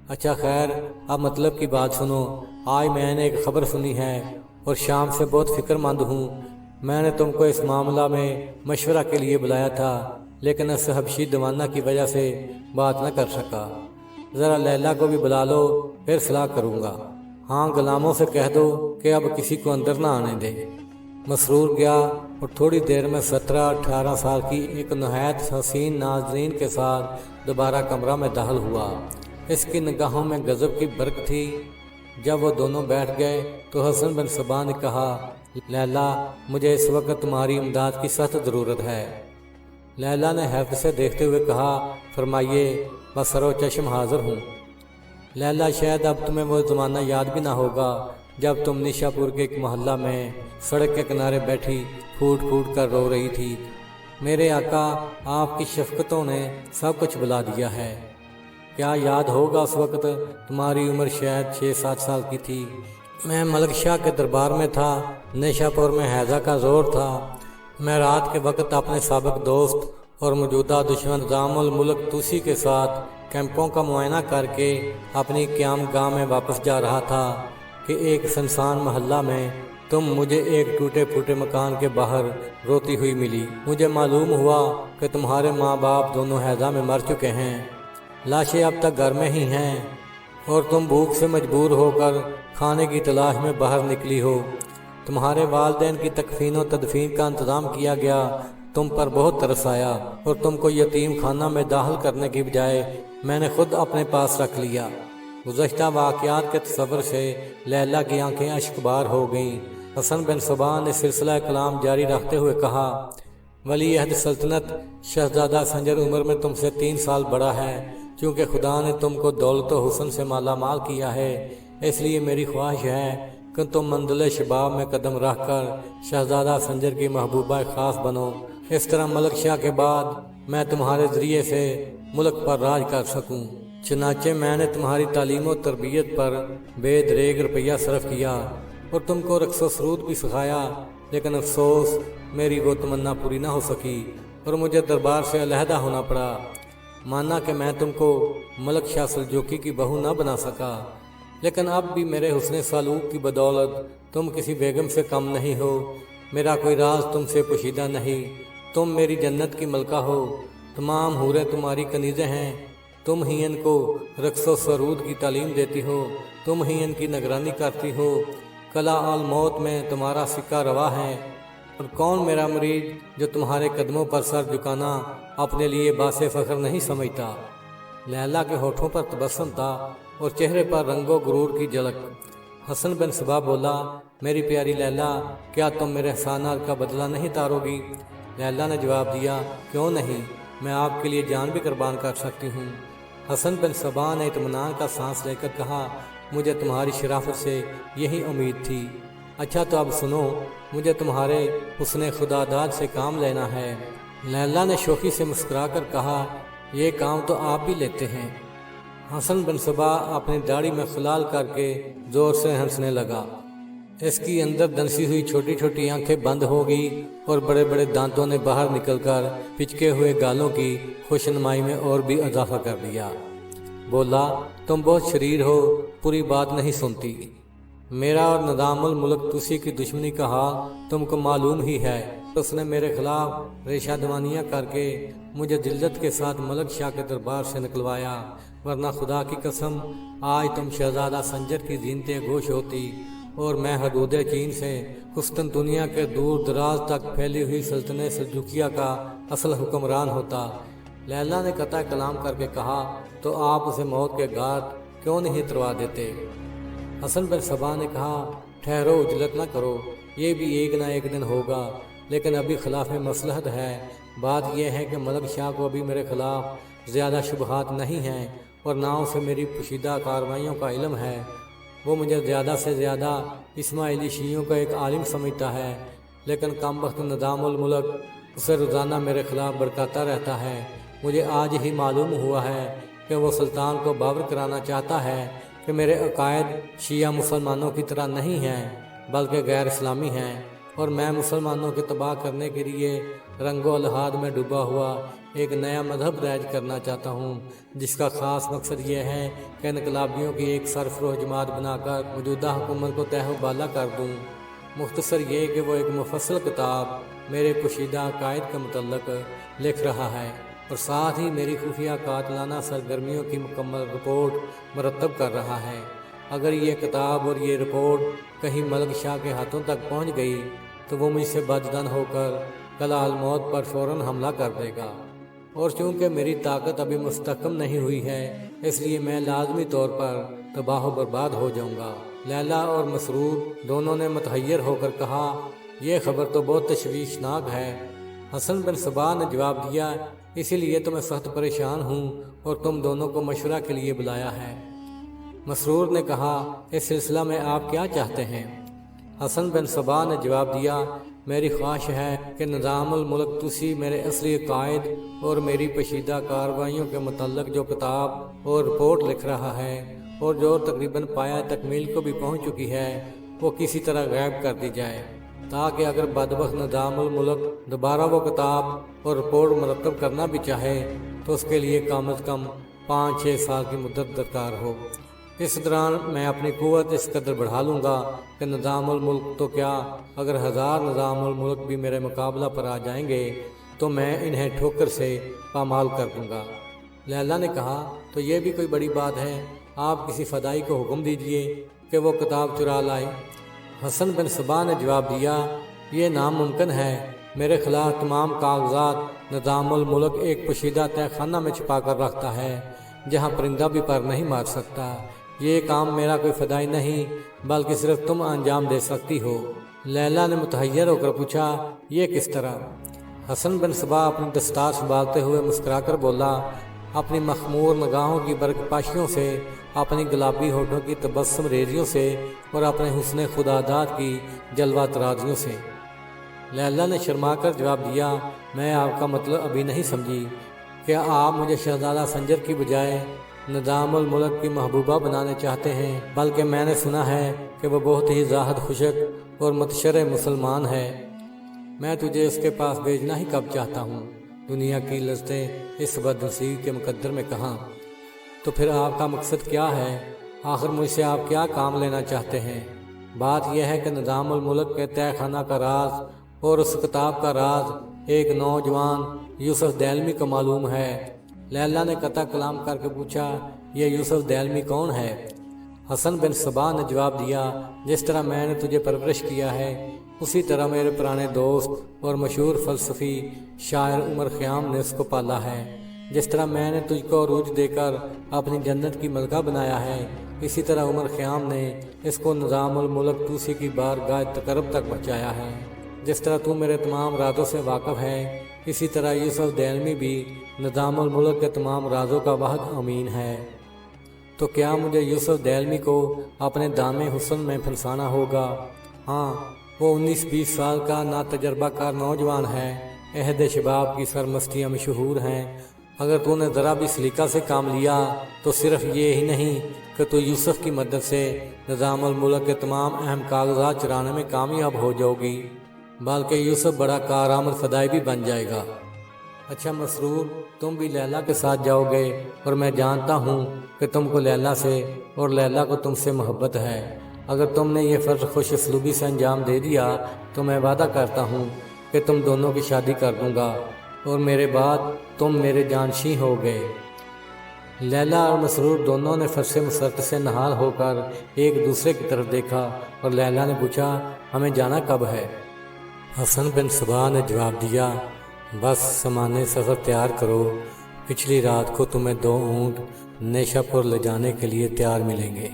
اچھا خیر، اب مطلب کی بات سنو۔ آج میں نے ایک خبر سنی ہے اور شام سے بہت فکر مند ہوں۔ میں نے تم کو اس معاملہ میں مشورہ کے لیے بلایا تھا، لیکن اس حبشی دیوانہ کی وجہ سے بات نہ کر سکا۔ ذرا لیلا کو بھی بلا لو، پھر صلاح کروں گا۔ ہاں، غلاموں سے کہہ دو کہ اب کسی کو اندر نہ آنے دے۔ مسرور گیا اور تھوڑی دیر میں 17-18 سال کی ایک نہایت حسین ناظرین کے ساتھ دوبارہ کمرہ میں داخل ہوا۔ اس کی نگاہوں میں غضب کی برق تھی۔ جب وہ دونوں بیٹھ گئے تو حسن بن صبا نے کہا، لیلا، مجھے اس وقت تمہاری امداد کی سخت ضرورت ہے۔ لیلا نے حیرت سے دیکھتے ہوئے کہا، فرمائیے، بس سر و چشم حاضر ہوں۔ لیلا، شاید اب تمہیں وہ زمانہ یاد بھی نہ ہوگا جب تم نشا پور کے ایک محلہ میں سڑک کے کنارے بیٹھی پھوٹ پھوٹ کر رو رہی تھی۔ میرے آقا، آپ کی شفقتوں نے سب کچھ بلا دیا ہے۔ کیا یاد ہوگا اس وقت تمہاری عمر شاید 6-7 سال کی تھی۔ میں ملک شاہ کے دربار میں تھا۔ نشا پور میں حیضہ کا زور تھا۔ میں رات کے وقت اپنے سابق دوست اور موجودہ دشمن نظام الملک توسی کے ساتھ کیمپوں کا معائنہ کر کے اپنی قیام گاہ میں واپس جا رہا تھا کہ ایک سنسان محلہ میں تم مجھے ایک ٹوٹے پھوٹے مکان کے باہر روتی ہوئی ملی۔ مجھے معلوم ہوا کہ تمہارے ماں باپ دونوں حیضہ میں مر چکے ہیں۔ لاشیں اب تک گھر میں ہی ہیں اور تم بھوک سے مجبور ہو کر کھانے کی تلاش میں باہر نکلی ہو۔ تمہارے والدین کی تکفین و تدفین کا انتظام کیا گیا۔ تم پر بہت ترس آیا اور تم کو یتیم خانہ میں داخل کرنے کی بجائے میں نے خود اپنے پاس رکھ لیا۔ گزشتہ واقعات کے تصور سے لیلا کی آنکھیں اشک بار ہو گئیں۔ حسن بن صبا نے سلسلہ کلام جاری رکھتے ہوئے کہا، ولی عہد سلطنت شہزادہ سنجر عمر میں تم سے 3 سال بڑا ہے۔ چونکہ خدا نے تم کو دولت و حسن سے مالا مال کیا ہے، اس لیے میری خواہش ہے کہ تم منزل شباب میں قدم رکھ کر شہزادہ سنجر کی محبوبہ خاص بنو۔ اس طرح ملک شاہ کے بعد میں تمہارے ذریعے سے ملک پر راج کر سکوں۔ چنانچہ میں نے تمہاری تعلیم و تربیت پر بے دریغ روپیہ صرف کیا اور تم کو رقص و سرود بھی سکھایا، لیکن افسوس میری وہ تمنا پوری نہ ہو سکی اور مجھے دربار سے علیحدہ ہونا پڑا۔ مانا کہ میں تم کو ملک شاہ سلجوقی کی بہو نہ بنا سکا، لیکن اب بھی میرے حسن سلوک کی بدولت تم کسی بیگم سے کم نہیں ہو۔ میرا کوئی راز تم سے پوشیدہ نہیں۔ تم میری جنت کی ملکہ ہو۔ تمام حوریں تمہاری کنیزیں ہیں۔ تم ہی ان کو رقص و سرود کی تعلیم دیتی ہو۔ تم ہی ان کی نگرانی کرتی ہو۔ کلا الموت میں تمہارا سکہ روا ہے، اور کون میرا مرید جو تمہارے قدموں پر سر جھکانا اپنے لیے باعث فخر نہیں سمجھتا۔ لیلا کے ہونٹوں پر تبسم تھا اور چہرے پر رنگ و غرور کی جھلک۔ حسن بن صبا بولا، میری پیاری لیلا، کیا تم میرے احسانات کا بدلہ نہیں اتارو گی؟ لیلا نے جواب دیا، کیوں نہیں، میں آپ کے لیے جان بھی قربان کر سکتی ہوں۔ حسن بن صبا نے اطمینان کا سانس لے کر کہا، مجھے تمہاری شرافت سے یہی امید تھی۔ اچھا تو اب سنو، مجھے تمہارے حسن خدا داد سے کام لینا ہے۔ لیلا نے شوخی سے مسکرا کر کہا، یہ کام تو آپ بھی لیتے ہیں۔ حسن بن صبا اپنی داڑھی میں خلال کر کے زور سے ہنسنے لگا۔ اس کی اندر دنسی ہوئی چھوٹی چھوٹی آنکھیں بند ہو گئی اور بڑے بڑے دانتوں نے باہر نکل کر پچکے ہوئے گالوں کی خوشنمائی میں اور بھی اضافہ کر دیا۔ بولا، تم بہت شریر ہو، پوری بات نہیں سنتی۔ میرا اور نظام الملک توسی کی دشمنی کا حال تم کو معلوم ہی ہے۔ اس نے میرے خلاف ریشہ دوانیاں کر کے مجھے ذلت کے ساتھ ملک شاہ کے دربار سے نکلوایا، ورنہ خدا کی قسم آج تم شہزادہ سنجر کی زینتیں گوش ہوتی اور میں حدود چین سے قسطنطنیہ کے دور دراز تک پھیلی ہوئی سلطنت سلجوقیہ کا اصل حکمران ہوتا۔ لیلا نے قطع کلام کر کے کہا، تو آپ اسے موت کے گھاٹ کیوں نہیں اتروا دیتے؟ حسن بن صبا نے کہا، ٹھہرو، عجلت نہ کرو، یہ بھی ایک نہ ایک دن ہوگا، لیکن ابھی خلاف مصلحت ہے۔ بات یہ ہے کہ ملک شاہ کو ابھی میرے خلاف زیادہ شبہات نہیں ہیں اور نہ اسے میری پوشیدہ کارروائیوں کا علم ہے۔ وہ مجھے زیادہ سے زیادہ اسماعیلی شیعوں کا ایک عالم سمجھتا ہے، لیکن کم وقت نظام الملک اسے روزانہ میرے خلاف بھڑکاتا رہتا ہے۔ مجھے آج ہی معلوم ہوا ہے کہ وہ سلطان کو باور کرانا چاہتا ہے کہ میرے عقائد شیعہ مسلمانوں کی طرح نہیں ہیں بلکہ غیر اسلامی ہیں، اور میں مسلمانوں کے تباہ کرنے کے لیے رنگ و الحاد میں ڈوبا ہوا ایک نیا مذہب رائج کرنا چاہتا ہوں، جس کا خاص مقصد یہ ہے کہ انقلابیوں کی ایک سرفروش جماعت بنا کر موجودہ حکومت کو تہہ و بالا کر دوں۔ مختصر یہ کہ وہ ایک مفصل کتاب میرے پوشیدہ عقائد کے متعلق لکھ رہا ہے اور ساتھ ہی میری خفیہ قاتلانہ سرگرمیوں کی مکمل رپورٹ مرتب کر رہا ہے۔ اگر یہ کتاب اور یہ رپورٹ کہیں ملک شاہ کے ہاتھوں تک پہنچ گئی تو وہ مجھ سے بددن ہو کر کلہ الموت پر فوراً حملہ کر دے گا، اور چونکہ میری طاقت ابھی مستحکم نہیں ہوئی ہے اس لیے میں لازمی طور پر تباہ و برباد ہو جاؤں گا۔ لیلا اور مسرور دونوں نے متحیر ہو کر کہا، یہ خبر تو بہت تشویشناک ہے۔ حسن بن صباح نے جواب دیا، اسی لیے تو میں سخت پریشان ہوں اور تم دونوں کو مشورہ کے لیے بلایا ہے۔ مسرور نے کہا، اس سلسلہ میں آپ کیا چاہتے ہیں؟ حسن بن صباح نے جواب دیا، میری خواہش ہے کہ نظام الملک توسی میرے اصلی عقائد اور میری پشیدہ کارروائیوں کے متعلق جو کتاب اور رپورٹ لکھ رہا ہے اور جو تقریباً پایہ تکمیل کو بھی پہنچ چکی ہے، وہ کسی طرح غائب کر دی جائے، تاکہ اگر بدبخت نظام الملک دوبارہ وہ کتاب اور رپورٹ مرتب کرنا بھی چاہے تو اس کے لیے کم از کم 5-6 سال کی مدت درکار ہو۔ اس دوران میں اپنی قوت اس قدر بڑھا لوں گا کہ نظام الملک تو کیا، اگر 1000 نظام الملک بھی میرے مقابلہ پر آ جائیں گے تو میں انہیں ٹھوکر سے پامال کر دوں گا۔ لیلا نے کہا، تو یہ بھی کوئی بڑی بات ہے، آپ کسی فدائی کو حکم دیجئے کہ وہ کتاب چرا لائے۔ حسن بن صباح نے جواب دیا، یہ ناممکن ہے، میرے خلاف تمام کاغذات نظام الملک ایک پوشیدہ تہہ خانہ میں چھپا کر رکھتا ہے جہاں پرندہ بھی پر نہیں مار سکتا۔ یہ کام میرا کوئی فدائی نہیں بلکہ صرف تم انجام دے سکتی ہو۔ لیلا نے متحیر ہو کر پوچھا، یہ کس طرح؟ حسن بن صباح اپنی دستار سنبھالتے ہوئے مسکرا کر بولا، اپنی مخمور نگاہوں کی برکپاشیوں سے، اپنی گلابی ہونٹوں کی تبسم ریزیوں سے اور اپنے حسن خداداد کی جلوہ ترازیوں سے۔ لیلا نے شرما کر جواب دیا، میں آپ کا مطلب ابھی نہیں سمجھی۔ کیا آپ مجھے شہزادہ سنجر کی بجائے نظام الملک کی محبوبہ بنانے چاہتے ہیں؟ بلکہ میں نے سنا ہے کہ وہ بہت ہی زاہد خشک اور متشرع مسلمان ہے۔ میں تجھے اس کے پاس بھیجنا ہی کب چاہتا ہوں، دنیا کی لذتیں اس بدنصیب کے مقدر میں کہاں؟ تو پھر آپ کا مقصد کیا ہے؟ آخر مجھ سے آپ کیا کام لینا چاہتے ہیں؟ بات یہ ہے کہ نظام الملک کے تہہ خانہ کا راز اور اس کتاب کا راز ایک نوجوان یوسف دیلمی کو معلوم ہے۔ لیلا نے قطع کلام کر کے پوچھا، یہ یوسف دیلمی کون ہے؟ حسن بن صباح نے جواب دیا، جس طرح میں نے تجھے پرورش کیا ہے اسی طرح میرے پرانے دوست اور مشہور فلسفی شاعر عمر خیام نے اس کو پالا ہے۔ جس طرح میں نے تجھ کو عروج دے کر اپنی جنت کی ملکہ بنایا ہے، اسی طرح عمر خیام نے اس کو نظام الملک توسی کی بارگاہ تقرب تک پہنچایا ہے۔ جس طرح تو میرے تمام رازوں سے واقف ہے، اسی طرح یوسف دیلمی بھی نظام الملک کے تمام رازوں کا واحد امین ہے۔ تو کیا مجھے یوسف دیلمی کو اپنے دام حسن میں پھنسانا ہوگا؟ ہاں، وہ 19-20 سال کا ناتجربہ کار نوجوان ہے، عہد شباب کی سرمستیاں مشہور ہیں۔ اگر تو نے ذرا بھی سلیقہ سے کام لیا تو صرف یہ ہی نہیں کہ تو یوسف کی مدد سے نظام الملک کے تمام اہم کاغذات چرانے میں کامیاب ہو جاؤ گی، بلکہ یوسف بڑا کارآمد فدائی بھی بن جائے گا۔ اچھا مسرور، تم بھی لیلا کے ساتھ جاؤ گے، اور میں جانتا ہوں کہ تم کو لیلا سے اور لیلا کو تم سے محبت ہے۔ اگر تم نے یہ فرض خوش اسلوبی سے انجام دے دیا تو میں وعدہ کرتا ہوں کہ تم دونوں کی شادی کر دوں گا اور میرے بعد تم میرے جانشین ہو گئے۔ لیلا اور مسرور دونوں نے فرش مسرت سے نہال ہو کر ایک دوسرے کی طرف دیکھا اور لیلا نے پوچھا، ہمیں جانا کب ہے؟ حسن بن صباح نے جواب دیا، بس سامان سفر تیار کرو، پچھلی رات کو تمہیں 2 اونٹ نیشا پور لے جانے کے لیے تیار ملیں گے۔